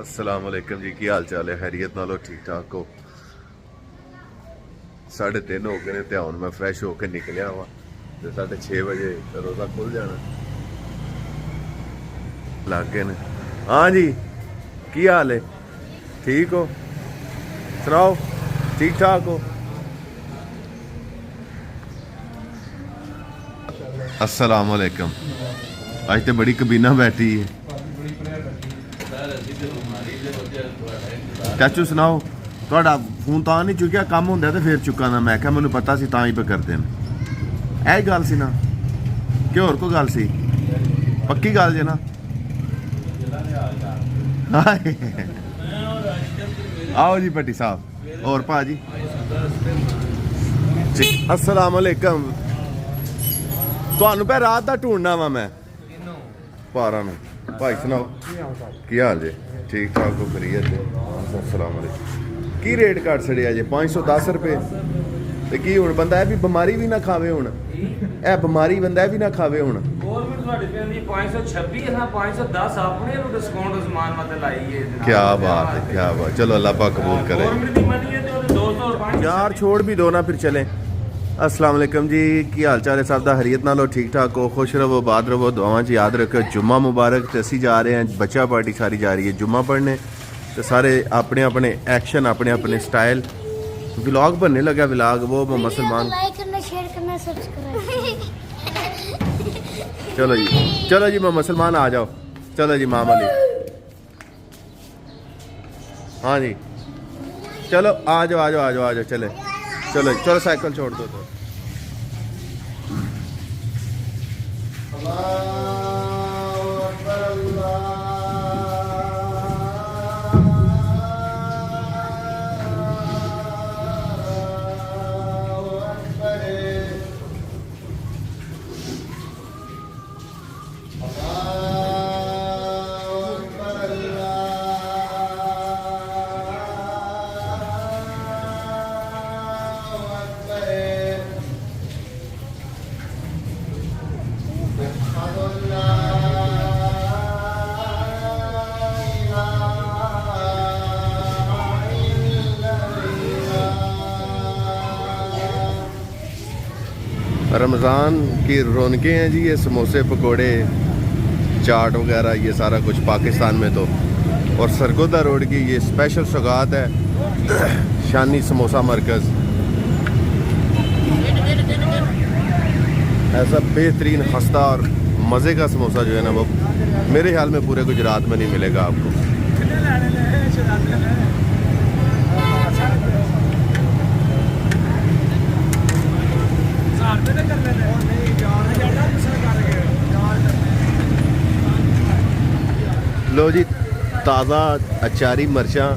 अस्सलाम वालेकुम जी, की हाल चाल है? खैरियत नालो ठीक ठाक हो? 3:30 हो गए ने ते हुण मैं फ्रैश होकर निकलिया वा ते 6:30 बजे रोज़ा खुल जाना लग गए ने। हाँ जी, की हाल है? ठीक हो? सुनाओ, ठीक ठाक हो? अस्सलाम वालेकुम। आज तो बड़ी कबीना बैठी है। चाचू सुनाओ, ਤੁਹਾਡਾ ਫੋਨ ਤਾਂ ਨਹੀਂ ਚੁੱਕਿਆ, ਕੰਮ ਹੁੰਦਾ ਤੇ ਫੇਰ ਚੁੱਕਾਂ ਦਾ। ਮੈਂ ਕਿਹਾ ਮੈਨੂੰ ਪਤਾ ਸੀ ਤਾਂ ਹੀ ਪੇ ਕਰਦੇ ਨੇ। ਇਹ ਗੱਲ ਸੀ ਨਾ ਕਿ ਹੋਰ ਕੋਈ ਗੱਲ ਸੀ? ਪੱਕੀ ਗੱਲ ਜੇ ਨਾ? आओ जी भट्टी साहब और भाजी। अस्सलाम वालेकुम। ਤੁਹਾਨੂੰ ਪੈ ਰਾਤ ਦਾ ਢੂੰਡਣਾ ਵਾ ਮੈਂ ਪਾਰਾਂ ਨੂੰ। ਭਾਈ ਸੁਣਾਓ, ਕੀ ਹਾਲ ਜੇ? ਠੀਕ ਠਾਕ ਹੋ? ਕਰੀਏ ਤੇ अस्सलाम वालेकुम। ਕੀ ਰੇਟ ਕੱਟ ਛੜਿਆ ਜੇ? 510 ਰੁਪਏ ਤੇ ਕੀ ਹੁਣ ਬੰਦਾ ਇਹ ਵੀ ਬਿਮਾਰੀ ਵੀ ਨਾ ਖਾਵੇ? ਹੁਣ ਇਹ ਬਿਮਾਰੀ ਬੰਦਾ ਇਹ ਵੀ ਨਾ ਖਾਵੇ ਹੁਣ। ਗਵਰਨਮੈਂਟ ਤੁਹਾਡੀ ਪੈਂਦੀ 526 ਹਾਂ 510 ਆਪਣੇ ਨੂੰ ਡਿਸਕਾਊਂਟ ਜ਼ਮਾਨ ਮਤ ਲਾਈਏ। ਕੀ ਬਾਤ ਹੈ, ਕੀ ਬਾਤ। ਚਲੋ अल्लाह पाक कबूल करे। गवर्नमेंट दी मनी है तो 200 और 500 यार छोड़ भी दो ना फिर चले। अस्सलाम वालेकुम जी, की हाल चाल है? सब दा हरियत नाल हो? ठीक ठाक हो? खुश रहो, बाद रहो, दुआवां च याद रखो। जुम्मा मुबारक। ते असीं जा रहे हैं, बच्चा पार्टी सारी जा रही है जुम्मा पढ़ने। तो सारे अपने अपने एक्शन, अपने अपने स्टाइल। व्लॉग बनने लगा, व्लॉग वो मुसलमान। लाइक करना, शेयर करना, सब्सक्राइब। चलो जी, चलो जी मुसलमान आ जाओ। चलो जी माम अली। हाँ जी चलो आ जाओ आ जाओ आ जाओ आ जाओ। चले चलो चलो, साइकिल छोड़ दो तो। रमज़ान की रौनकें हैं जी। ये समोसे पकोड़े चाट वगैरह ये सारा कुछ पाकिस्तान में। तो और सरगोदा रोड की ये स्पेशल सौगात है, शानी समोसा मरकज़। ऐसा बेहतरीन खस्ता और मज़े का समोसा जो है ना, वो मेरे ख्याल में पूरे गुजरात में नहीं मिलेगा आपको। लो जी, ताज़ा अचारी मर्चां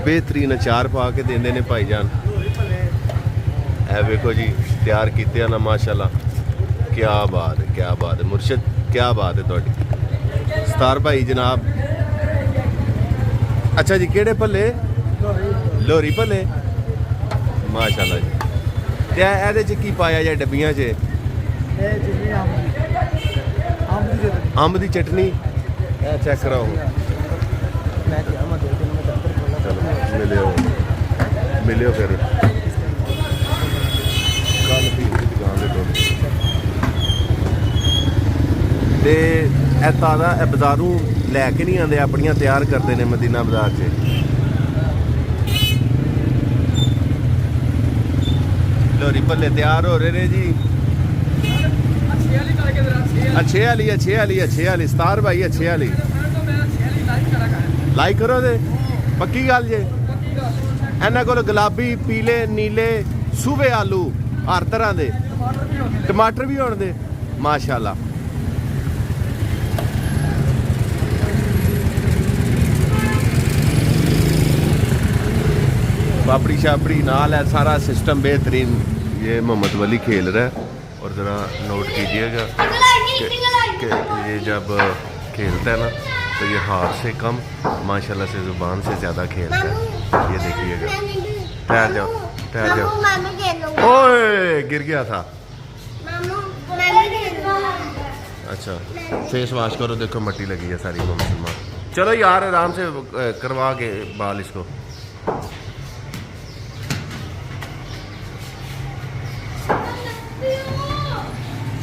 बेहतरीन अचार पा के देंदे ने भाईजान। ऐ वेखो जी, तैयार कीते ना माशाल्लाह। क्या बात है, क्या बात है मुर्शद, क्या बात है तुहाडी। सतार भाई जनाब। अच्छा जी, केड़े भल्ले? लोहरी भल्ले, माशाल्लाह जी। ते एहदे च की पाया जे डब्बियां च? अंब दी चटनी। चेक कराओ। चलो मिलियो फिर कल भी दुकान दे कोल। ते ए ताज़ा ए बाज़ारों लैके नहीं आते, अपनियां तैयार करते हैं मदीना बाज़ार से। लोहरी भल्ले तैयार हो रहे हैं जी। अच्छे वाली सतार भाई, अच्छे वाली लाइक करो दे। पक्की गल जे? इन्हां कोल गुलाबी, पीले, नीले, सूबे आलू हर तरह दे, टमाटर भी होण दे माशाल्लाह। पापड़ी शापड़ी नाल है, सारा सिस्टम बेहतरीन। ये मोहम्मद वली खेल रहा है और ज़रा नोट कीजिएगा कि ये जब खेलता है ना तो ये हाथ से कम माशाल्लाह से ज़ुबान से ज़्यादा खेलता है। ये देखिएगा। ठहर जाओ ठहर जाओ। ओए गिर गया था। अच्छा फेस वॉश करो, देखो मट्टी लगी है सारी मुसलमान। चलो यार आराम से करवा के बाल इसको।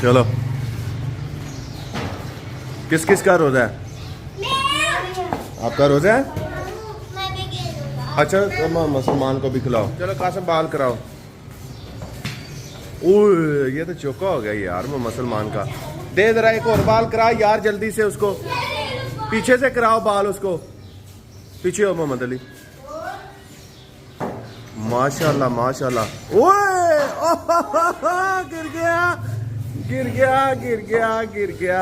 चलो किस किस का रोजा है? आपका रोजा है? अच्छा तो मुसलमान को भी खिलाओ। चलो कासम बाल कराओ। ओए ये तो चौका हो गया यार वो मुसलमान का। दे जरा एक और बाल करा यार जल्दी से उसको। पीछे से कराओ बाल उसको। पीछे हो मोहम्मद अली। माशाल्लाह माशाल्लाह। ओए गिर गया गिर गया गिर गया गिर गया।